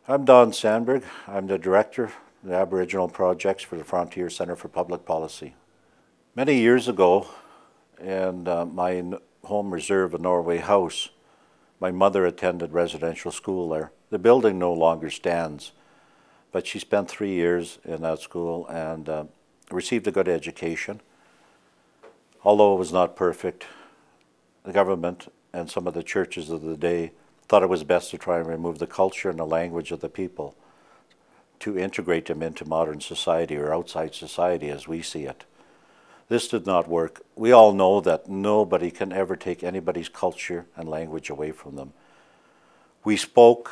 I'm Don Sandberg. I'm the Director of the Aboriginal Projects for the Frontier Centre for Public Policy. Many years ago, in my home reserve in Norway House, my mother attended residential school there. The building no longer stands, but she spent 3 years in that school and received a good education. Although it was not perfect, the government and some of the churches of the day thought it was best to try and remove the culture and the language of the people to integrate them into modern society or outside society as we see it. This did not work. We all know that nobody can ever take anybody's culture and language away from them. We spoke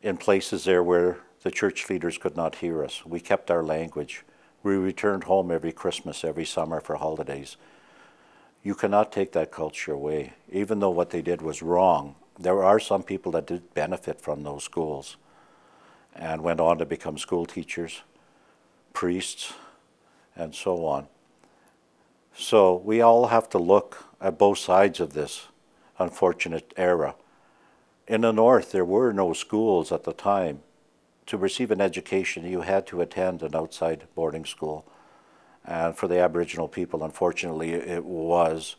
in places there where the church leaders could not hear us. We kept our language. We returned home every Christmas, every summer for holidays. You cannot take that culture away. Even though what they did was wrong, there are some people that did benefit from those schools and went on to become school teachers, priests, and so on. So we all have to look at both sides of this unfortunate era. In the North, there were no schools at the time. To receive an education, you had to attend an outside boarding school. And for the Aboriginal people, unfortunately, it was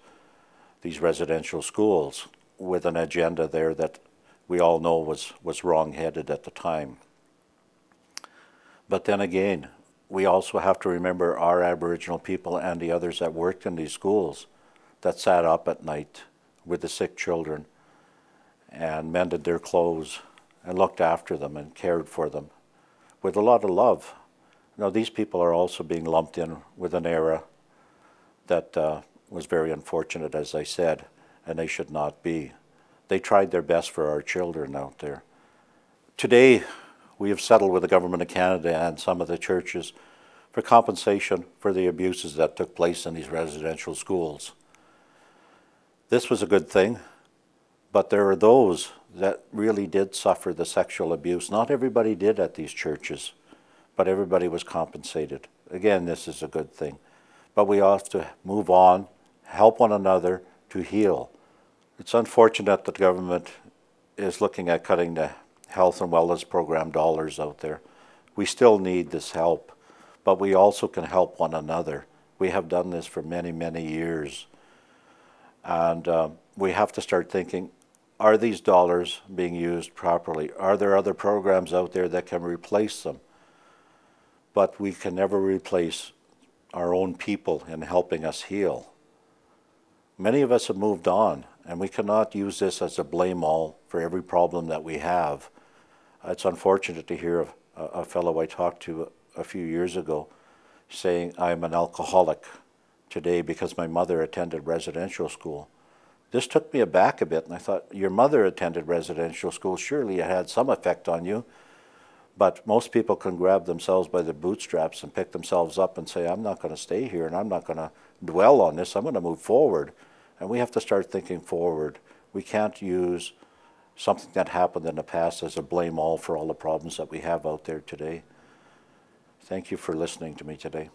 these residential schools with an agenda there that we all know was wrong-headed at the time. But then again, we also have to remember our Aboriginal people and the others that worked in these schools that sat up at night with the sick children and mended their clothes and looked after them and cared for them with a lot of love. Now, these people are also being lumped in with an era that was very unfortunate, as I said, and they should not be. They tried their best for our children out there. Today, we have settled with the Government of Canada and some of the churches for compensation for the abuses that took place in these residential schools. This was a good thing, but there are those that really did suffer the sexual abuse. Not everybody did at these churches, but everybody was compensated. Again, this is a good thing. But we have to move on, help one another to heal. It's unfortunate that the government is looking at cutting the health and wellness program dollars out there. We still need this help, but we also can help one another. We have done this for many, many years. And we have to start thinking, are these dollars being used properly? Are there other programs out there that can replace them? But we can never replace our own people in helping us heal. Many of us have moved on, and we cannot use this as a blame all for every problem that we have. It's unfortunate to hear of a fellow I talked to a few years ago saying, I'm an alcoholic today because my mother attended residential school. This took me aback a bit, and I thought, your mother attended residential school, surely it had some effect on you. But most people can grab themselves by the bootstraps and pick themselves up and say, I'm not going to stay here and I'm not going to dwell on this, I'm going to move forward. And we have to start thinking forward. We can't use something that happened in the past as a blame all for all the problems that we have out there today. Thank you for listening to me today.